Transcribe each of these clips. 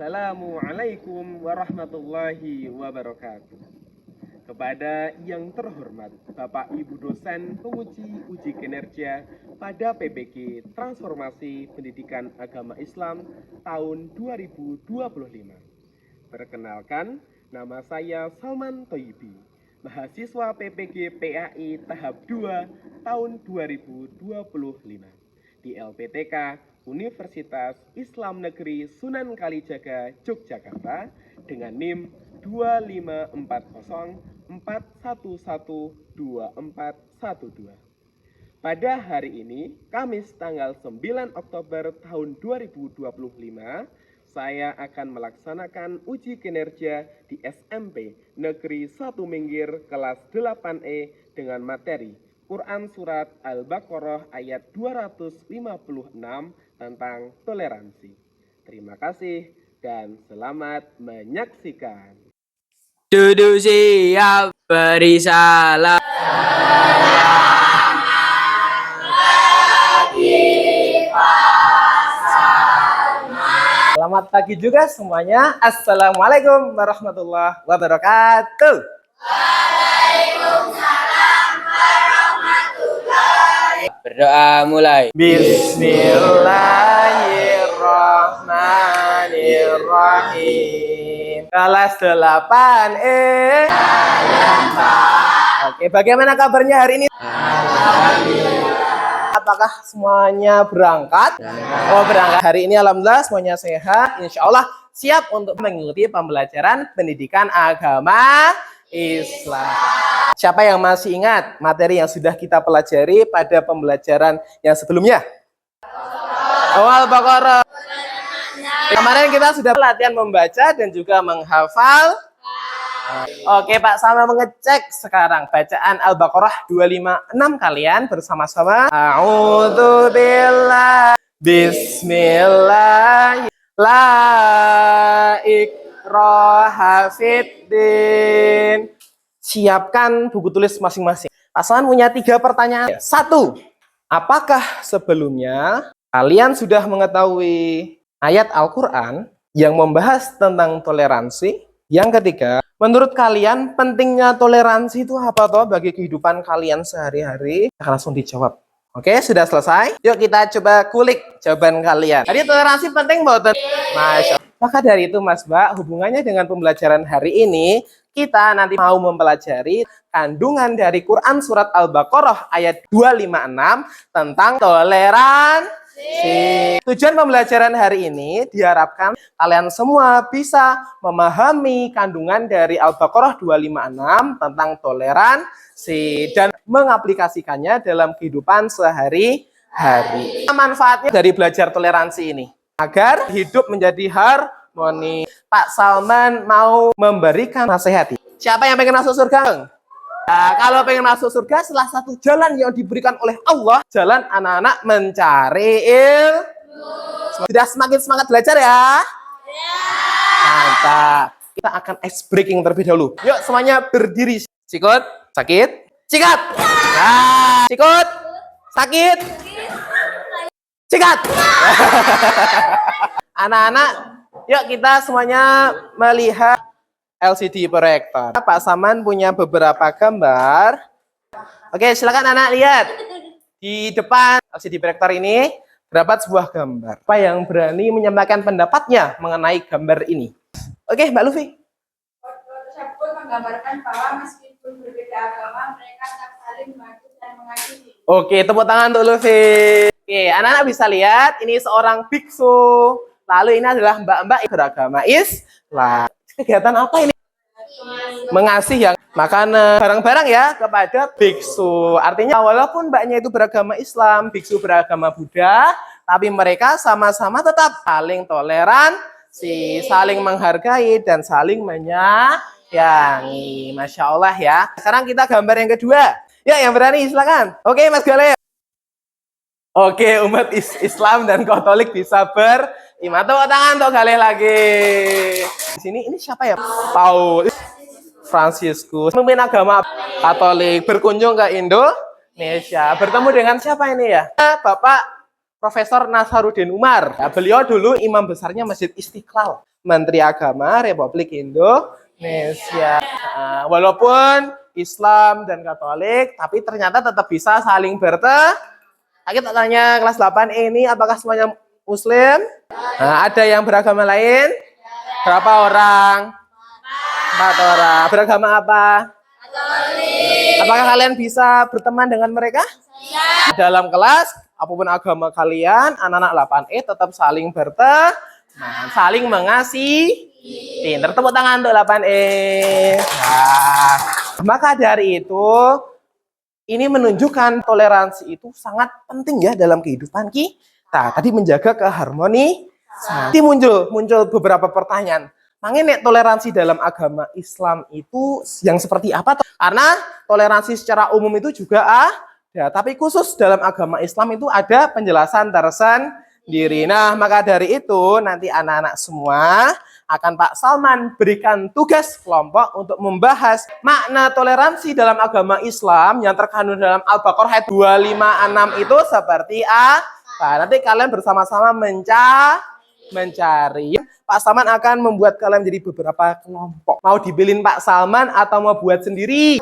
Assalamualaikum warahmatullahi wabarakatuh. Kepada yang terhormat Bapak Ibu dosen penguji uji kinerja pada PPG Transformasi Pendidikan Agama Islam tahun 2025. Perkenalkan, nama saya Salman Toyibi, mahasiswa PPG PAI tahap 2 tahun 2025 di LPTK Universitas Islam Negeri Sunan Kalijaga, Yogyakarta dengan NIM 25404112412. Pada hari ini, Kamis tanggal 9 Oktober tahun 2025, saya akan melaksanakan uji kinerja di SMP Negeri 1 Minggir kelas 8E dengan materi Quran Surat Al-Baqarah ayat 256 tentang toleransi. Terima kasih dan selamat menyaksikan. Duduk siap, beri salam. Selamat pagi juga semuanya. Assalamualaikum warahmatullahi wabarakatuh. Berdoa mulai. Bismillahirrahmanirrahim. Kelas 8E. Oke, bagaimana kabarnya hari ini? Apakah semuanya berangkat? Oh, berangkat. Hari ini alhamdulillah semuanya sehat. Insya Allah siap untuk mengikuti pembelajaran pendidikan agama Islam. Siapa yang masih ingat materi yang sudah kita pelajari pada pembelajaran yang sebelumnya? Al-Baqarah. Kemarin kita sudah latihan membaca dan juga menghafal. Oke Pak, sama mengecek sekarang bacaan Al-Baqarah 256 kalian bersama-sama. A'udzubillah. Bismillah. La ikraha fiddin. Siapkan buku tulis masing-masing. Pasangan punya 3 pertanyaan. 1. Apakah sebelumnya kalian sudah mengetahui ayat Al-Quran yang membahas tentang toleransi? Yang ketiga, menurut kalian pentingnya toleransi itu apa toh bagi kehidupan kalian sehari-hari? Akan langsung dijawab. Oke, sudah selesai? Yuk kita coba kulik jawaban kalian. Jadi toleransi penting banget. Masya Allah. Maka dari itu Mas Mbak, hubungannya dengan pembelajaran hari ini, kita nanti mau mempelajari kandungan dari Quran Surat Al-Baqarah ayat 256 tentang toleransi. Tujuan pembelajaran hari ini diharapkan kalian semua bisa memahami kandungan dari Al-Baqarah 256 tentang toleransi dan mengaplikasikannya dalam kehidupan sehari-hari. Manfaatnya dari belajar toleransi ini agar hidup menjadi harmoni. Pak Salman mau memberikan nasihat. Siapa yang pengen masuk surga? Nah, kalau pengen masuk surga, salah satu jalan yang diberikan oleh Allah, jalan anak-anak mencari ilmu. Sudah semakin semangat belajar ya? Mantap. Kita akan ice breaking terlebih dahulu. Yuk semuanya berdiri. Sikut, sakit, sikat. Nah, sikut, sakit, sikat. Anak-anak, yuk kita semuanya melihat LCD proyektor. Pak Saman punya beberapa gambar. Oke, silakan anak lihat. Di depan LCD proyektor ini terdapat sebuah gambar. Siapa yang berani menyampaikan pendapatnya mengenai gambar ini? Oke, Mbak Luffy. Foto tersebut menggambarkan bahwa meskipun berbeda agama, mereka tak saling membantu dan mengasihi. Oke, tepuk tangan untuk Luffy. Oke, anak-anak bisa lihat, ini seorang biksu. Lalu ini adalah mbak-mbak beragama Islam. Kegiatan apa ini? Mengasih yang makanan, barang-barang ya kepada biksu. Artinya walaupun mbaknya itu beragama Islam, biksu beragama Buddha, tapi mereka sama-sama tetap saling toleransi, saling menghargai, dan saling menyayangi. Masya Allah ya. Sekarang kita gambar yang kedua. Ya, yang berani silakan. Oke, Mas Gale. Oke, umat Islam dan Katolik bisa beriman. Tepuk tangan untuk Galih lagi. Di sini ini siapa ya? Paul Franciscus, pemimpin agama Katolik berkunjung ke Indonesia. Bertemu dengan siapa ini ya? Bapak Profesor Nasaruddin Umar. Ya, beliau dulu imam besarnya Masjid Istiqlal, Menteri Agama Republik Indonesia. Nah, walaupun Islam dan Katolik, tapi ternyata tetap bisa saling Kita tanya kelas 8 ini apakah semuanya Muslim? Nah, ada yang beragama lain? Berapa orang? 4 orang. Beragama apa? Katolik. Apakah kalian bisa berteman dengan mereka? Ya. Dalam kelas, apapun agama kalian, anak-anak 8E tetap saling berteman, saling mengasihi. Pinter, tepuk tangan untuk 8E. Nah, maka dari itu, ini menunjukkan toleransi itu sangat penting ya dalam kehidupan kita. Tadi menjaga keharmonisan. Nanti muncul beberapa pertanyaan. Makanya toleransi dalam agama Islam itu yang seperti apa? Karena toleransi secara umum itu juga ada, tapi khusus dalam agama Islam itu ada penjelasan tersendiri. Nah, maka dari itu nanti anak-anak semua akan Pak Salman berikan tugas kelompok untuk membahas makna toleransi dalam agama Islam yang terkandung dalam Al-Baqarah ayat 256 itu seperti apa. Nanti kalian bersama-sama mencari. Pak Salman akan membuat kalian menjadi beberapa kelompok. Mau dibilin Pak Salman atau mau buat sendiri?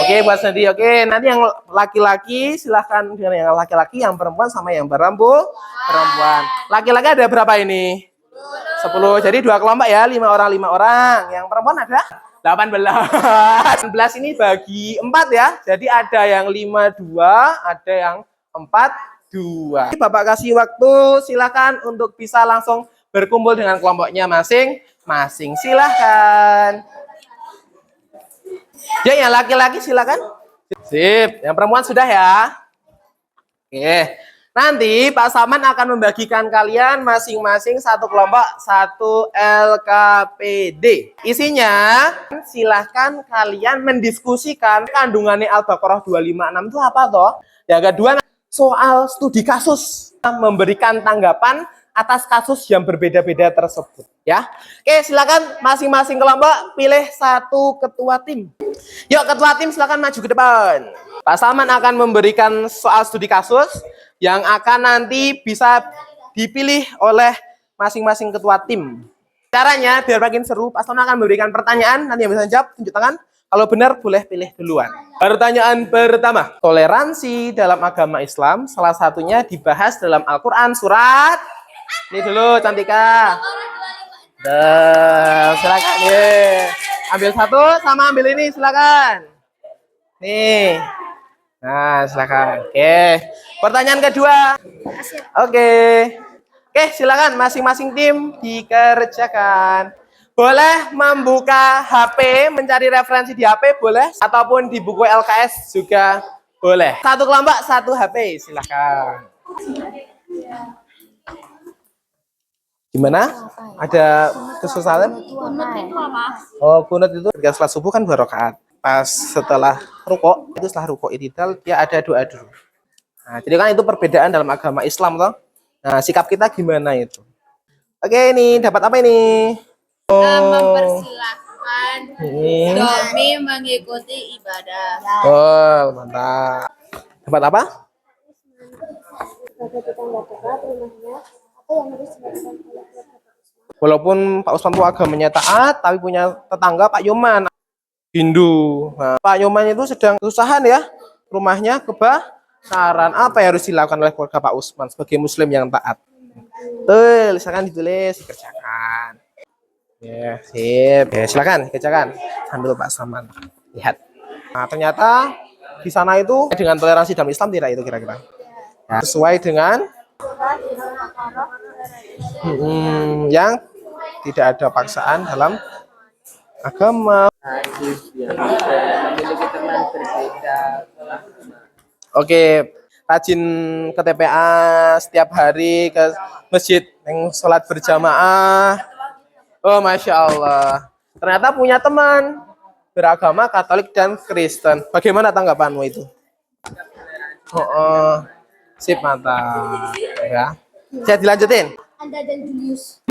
Oke, buat sendiri. Oke, nanti yang laki-laki silahkan dengan yang laki-laki, yang perempuan sama yang perempuan. Laki-laki ada berapa ini? 10. Jadi 2 kelompok ya, 5 orang. Yang perempuan ada 18. 18 ini bagi 4 ya. Jadi ada yang 5-2, ada yang 4-2. Bapak kasih waktu, silakan untuk bisa langsung berkumpul dengan kelompoknya masing-masing. Silahkan. Ya, yang laki-laki silakan. Sip. Yang perempuan sudah ya. Oke. Nanti Pak Salman akan membagikan kalian masing-masing satu kelompok, 1 LKPD. Isinya, silahkan kalian mendiskusikan kandungannya Al-Baqarah 256 itu apa toh? Yang kedua, soal studi kasus, memberikan tanggapan atas kasus yang berbeda-beda tersebut ya. Oke, silakan masing-masing kelompok pilih 1 ketua tim. Yuk, ketua tim silakan maju ke depan. Pak Salman akan memberikan soal studi kasus yang akan nanti bisa dipilih oleh masing-masing ketua tim. Caranya biar makin seru, Pak Salman akan memberikan pertanyaan, nanti yang bisa jawab tunjuk tangan. Kalau benar boleh pilih duluan. Pertanyaan pertama, toleransi dalam agama Islam salah satunya dibahas dalam Al-Qur'an surat ini dulu, Cantika. Silakan. Ambil 1 sama ambil ini, silakan. Nih. Nah, silakan. Oke. Pertanyaan kedua. Oke, silakan masing-masing tim dikerjakan. Boleh membuka HP, mencari referensi di HP boleh, ataupun di buku LKS juga boleh. 1 kelompok 1 HP, silakan. Gimana? Ada kesusahan? Oh, kunut itu ketika sholat subuh kan 2 rakaat. Pas setelah rukuk, itu setelah rukuk itidal dia ada doa dulu. Nah, jadi kan itu perbedaan dalam agama Islam toh. Nah, sikap kita gimana itu? Oke, ini dapat apa ini? Mempersilahkan domi mengikuti ibadah. Oh, mantap. Dapat apa? Walaupun Pak Usman itu agamanya taat, tapi punya tetangga Pak Yoman Hindu. Nah, Pak Yoman itu sedang kesusahan ya, rumahnya kebakaran. Apa yang harus dilakukan oleh keluarga Pak Usman sebagai Muslim yang taat? Betul, silakan ditulis, dikerjakan. Ya, sip. Ya, silakan dikerjakan. Sambil Pak Salman lihat. Nah, ternyata di sana itu dengan toleransi dalam Islam tidak itu kira-kira. Ya, sesuai dengan yang tidak ada paksaan dalam agama. Oke, rajin ke TPA setiap hari, ke masjid yang sholat berjamaah. Oh, Masya Allah. Ternyata punya teman beragama Katolik dan Kristen. Bagaimana tanggapanmu itu? Sip, mantap. Ya. Saya dilanjutin. Anda dan Julius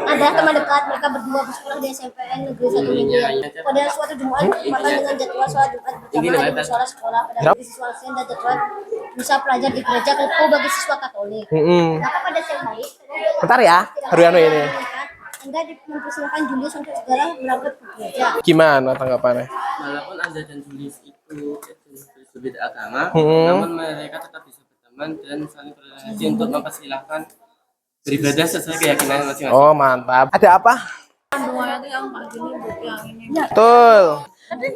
adalah teman dekat. Mereka berdua bersekolah di SMPN Negeri 1 Mingguan. Pada suatu Jumat bertepatan dengan jadwal sholat Jumat berjamaah di musola sekolah. Pada bagi siswa Sen dan jadwal misa pelajar di gereja Klepo bagi siswa Katolik. Maka pada siang hari, Bentar ya, baru ini. Anda mempersilahkan Julius untuk segera berangkat ke gereja. Gimana tanggapannya? Walaupun Anda dan Julius itu berbeda agama, namun mereka tetap bisa berteman dan saling toleransi untuk mempersilahkan beribadah sesuai keyakinan masing-masing. Oh mantap. Ada apa? Betul.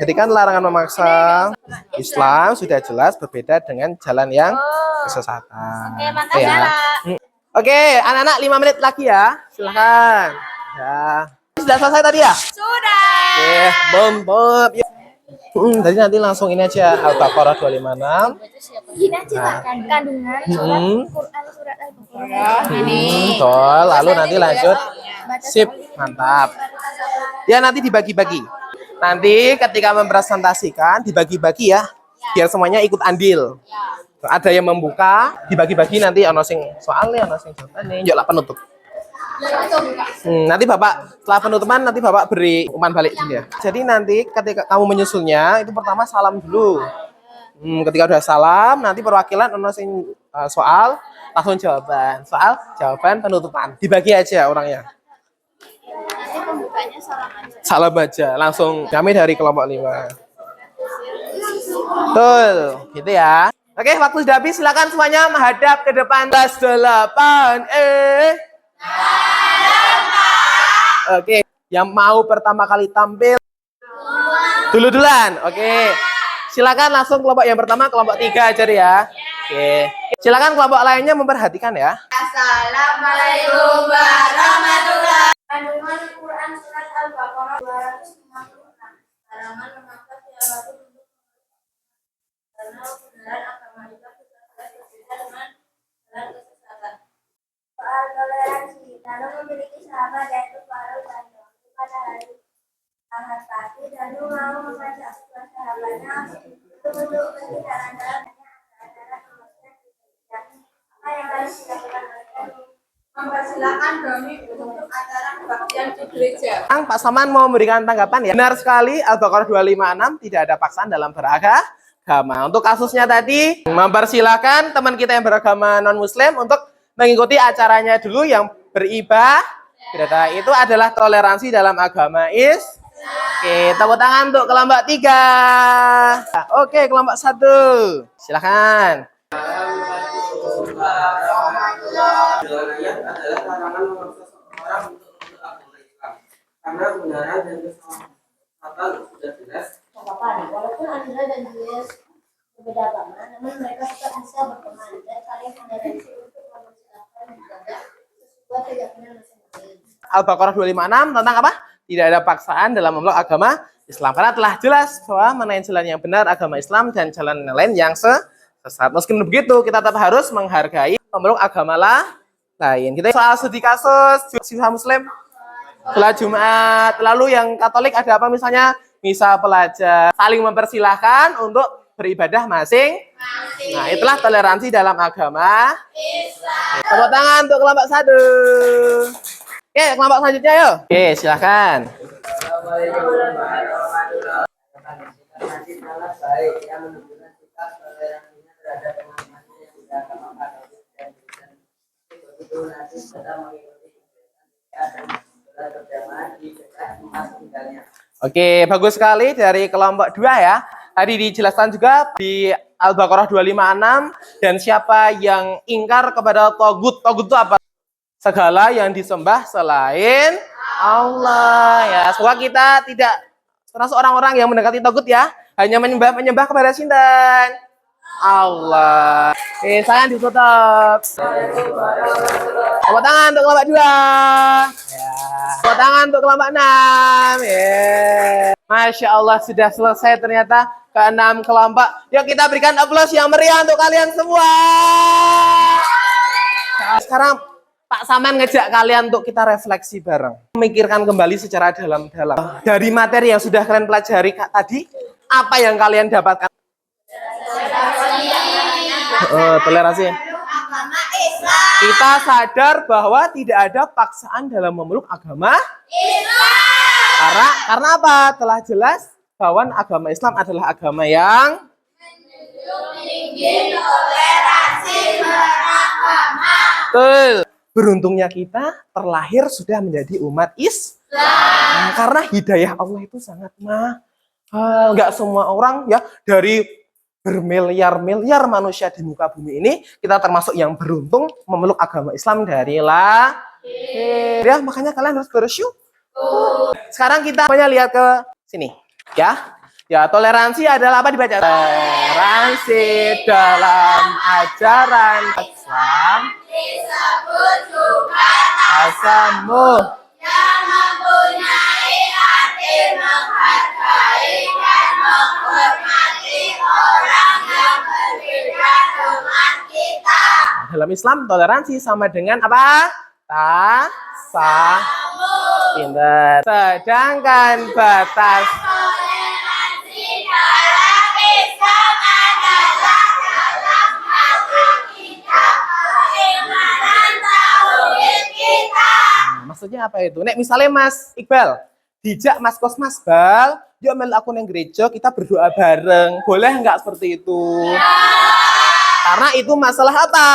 Jadi kan larangan memaksa. Islam sudah jelas berbeda dengan jalan yang kesesatan. Oke, mantap ya. Oke, anak-anak 5 menit lagi ya. Silakan. Ya. Sudah selesai tadi ya? Sudah. Oke, bom. Jadi nanti langsung ini aja Al-Baqarah 256. Ini aja Pak, kandungan Quran surat Al-Baqarah. Betul, lalu nanti lanjut. Sip, mantap. Ya nanti dibagi-bagi. Nanti ketika mempresentasikan dibagi-bagi ya, biar semuanya ikut andil. Ada yang membuka, dibagi-bagi nanti ono sing soalnya, ono sing jawabane, njok lah penutup. Nanti Bapak setelah penutupan nanti Bapak beri umpan balik ya. Jadi nanti ketika kamu menyusulnya itu pertama salam dulu. Ketika udah salam nanti perwakilan ono sing soal langsung jawaban. Soal, jawaban, penutupan. Dibagi aja orangnya. Nanti pembukanya salam aja. Salam aja langsung kami dari kelompok 5. Betul, gitu ya. Oke, waktu sudah habis, silakan semuanya menghadap ke depan kelas 8. Oke, yang mau pertama kali tampil duluan. Oke. Silakan langsung kelompok yang pertama, kelompok 3 aja ya. Oke. Silakan kelompok lainnya memperhatikan ya. Assalamualaikum warahmatullahi wabarakatuh. Kandungan Quran surat Al-Baqarah 256. Larangan memaksa siapapun untuk karena kebenaran agama kita berbeda dengan jalan kesesatan. Soal toleransi, lalu memiliki sahabat yaitu Farul dan Yogi pada hari Ahad pagi, lalu mau mengajak kedua sahabatnya untuk berjalan-jalan antara kemudian apa yang harus dilakukan mereka? Mempersilahkan kami untuk acara kebaktian di gereja. Pak Saman mau memberikan tanggapan ya. Benar sekali, Al-Baqarah 256 tidak ada paksaan dalam beragama. Untuk kasusnya tadi, mempersilahkan teman kita yang beragama non-muslim untuk mengikuti acaranya dulu yang beribadah. Itu adalah toleransi dalam agama Oke, tepuk tangan untuk kelompok 3. Oke, kelompok 1. Silakan. Ayat adalah larangan memaksa seseorang untuk agama Islam karena kebenaran dan kesesatan sudah jelas. Walaupun Anda dan Julius berbeda agama, namun mereka tetap bisa berteman dan saling toleransi untuk mempersilahkan ibadah sesuai keyakinan masing-masing. Al-Baqarah 256 tentang apa? Tidak ada paksaan dalam memeluk agama Islam. Karena telah jelas bahwa mana jalan yang benar agama Islam dan jalan yang lain yang sesat. Meskipun begitu, kita tetap harus menghargai pemeluk agama lain. Kita soal studi kasus siswa Muslim, sholat Jumat. Lalu yang Katolik ada apa misalnya? Misa pelajar. Saling mempersilahkan untuk beribadah masing. Nah, itulah toleransi dalam agama Islam. Tepuk tangan untuk kelompok 1. Oke, kelompok selanjutnya yuk. Oke, silahkan. Oke, bagus sekali dari kelompok 2 ya. Tadi dijelaskan juga di Al-Baqarah 256 dan siapa yang ingkar kepada togut. Togut itu apa? Segala yang disembah selain Allah ya. Semoga kita tidak termasuk orang-orang yang mendekati togut ya. Hanya menyembah kepada sinten? Allah. Saya ditutup. Tepuk tangan untuk kelompok 2. Ya. Tepuk tangan untuk kelompok 6. Ya. Masya Allah sudah selesai ternyata ke-6 kelompok. Yuk kita berikan aplaus yang meriah untuk kalian semua. Sekarang Pak Saman ngejak kalian untuk kita refleksi bareng. Memikirkan kembali secara dalam-dalam. Dari materi yang sudah kalian pelajari tadi, apa yang kalian dapatkan? Toleransi. Agama Islam. Kita sadar bahwa tidak ada paksaan dalam memeluk agama karena apa? Telah jelas bahwa agama Islam adalah agama yang betul. Beruntungnya kita terlahir sudah menjadi umat Islam. Karena hidayah Allah itu sangat mahal. Nggak semua orang ya, dari bermiliar-miliar manusia di muka bumi ini, kita termasuk yang beruntung memeluk agama Islam dari lahir. Ya, makanya kalian harus bersyukur. Sekarang kita lihat ke sini, ya. Ya, toleransi adalah apa dibaca? Toleransi dalam ajaran Islam disebut juga tasamuh yang mempunyai arti menghargai dan menghormati orang yang berbeda dengan kita. Dalam Islam toleransi sama dengan apa? Tasamuh. Pinter. Sedangkan batas maksudnya apa itu? Nek misalnya Mas Iqbal dijak Mas Kos Mas Bal, yuk mel aku neng gereja, kita berdoa bareng. Boleh nggak seperti itu? Karena itu masalah apa?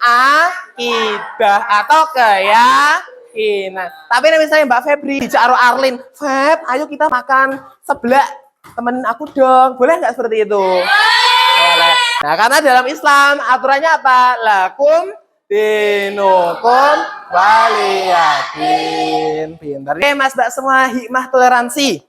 Akidah atau keyakinan. Tapi nek misalnya Mbak Febri dijak Aro Arlin, Feb, ayo kita makan sebelah, temenin aku dong. Boleh nggak seperti itu? Boleh. Nah, karena dalam Islam aturannya apa? Lakum dinukum waliyadin. Pintar. Oke, Mas Mbak semua, hikmah toleransi.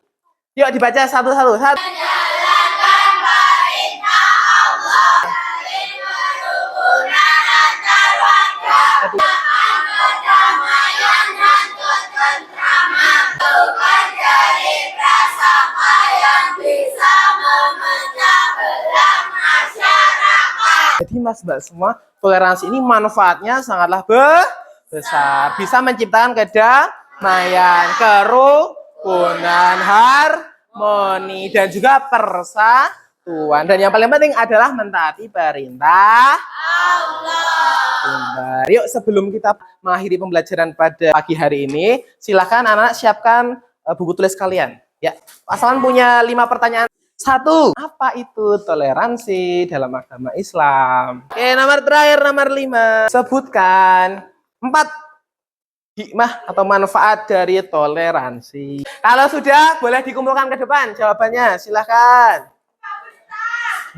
Yuk dibaca satu-satu. Menjalankan perintah Allah, saling berhubungan antar warga, kedamaian dan ketentraman, bukan dari prasangka yang bisa memecah belah masyarakat. Jadi Mas Mbak semua, toleransi ini manfaatnya sangatlah besar. Bisa menciptakan kedamaian, kerukunan, harmoni, dan juga persatuan. Dan yang paling penting adalah mentaati perintah Allah. Yuk sebelum kita mengakhiri pembelajaran pada pagi hari ini, silakan anak-anak siapkan buku tulis kalian. Ya, Pak Salman punya 5 pertanyaan. 1. Apa itu toleransi dalam agama Islam? Oke, nomor terakhir, nomor 5. Sebutkan 4 hikmah atau manfaat dari toleransi. Kalau sudah, boleh dikumpulkan ke depan jawabannya. Silahkan.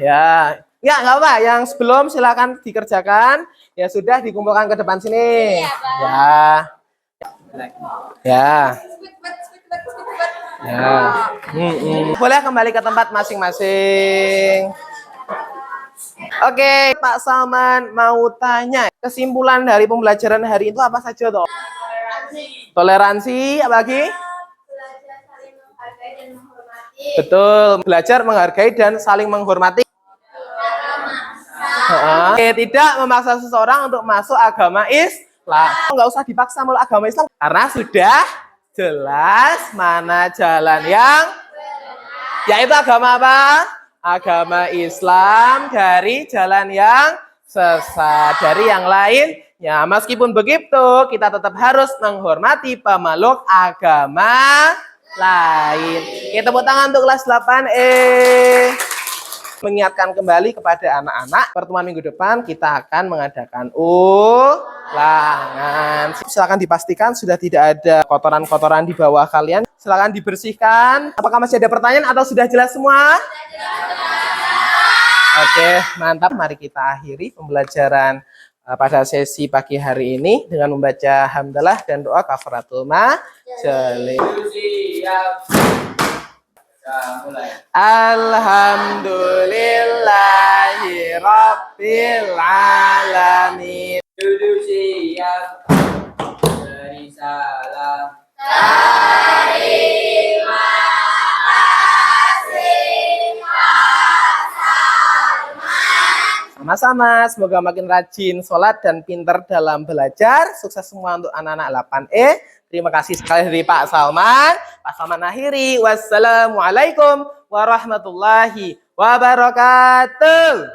Ya, nggak apa. Yang sebelum silahkan dikerjakan. Ya sudah, dikumpulkan ke depan sini. Ya. Ya. Boleh kembali ke tempat masing-masing. Oke, Pak Salman mau tanya, kesimpulan dari pembelajaran hari itu apa saja toh? Toleransi, apa lagi? Belajar saling menghargai dan menghormati. Betul, belajar menghargai dan saling menghormati. Oke, tidak memaksa seseorang untuk masuk agama Islam. Nggak usah dipaksa meluk agama Islam karena sudah jelas mana jalan yang yaitu agama apa? Agama Islam dari jalan yang sesat dari yang lain. Ya, meskipun begitu kita tetap harus menghormati pemeluk agama lain. Kita tepuk tangan untuk kelas 8E. Mengingatkan kembali kepada anak-anak, pertemuan minggu depan kita akan mengadakan ulangan. Silakan dipastikan sudah tidak ada kotoran-kotoran di bawah kalian. Silakan dibersihkan. Apakah masih ada pertanyaan atau sudah jelas semua? Oke, mantap. Mari kita akhiri pembelajaran pada sesi pagi hari ini dengan membaca hamdalah dan doa kafaratul majelis. Alhamdulillahi Rabbil Alamin. Duduk siap. Beri salam. Terima kasih Pak Salman. Sama-sama, semoga makin rajin sholat dan pinter dalam belajar. Sukses semua untuk anak-anak 8E. Terima kasih sekali dari Pak Salman. Pak Salman akhiri. Wassalamualaikum warahmatullahi wabarakatuh.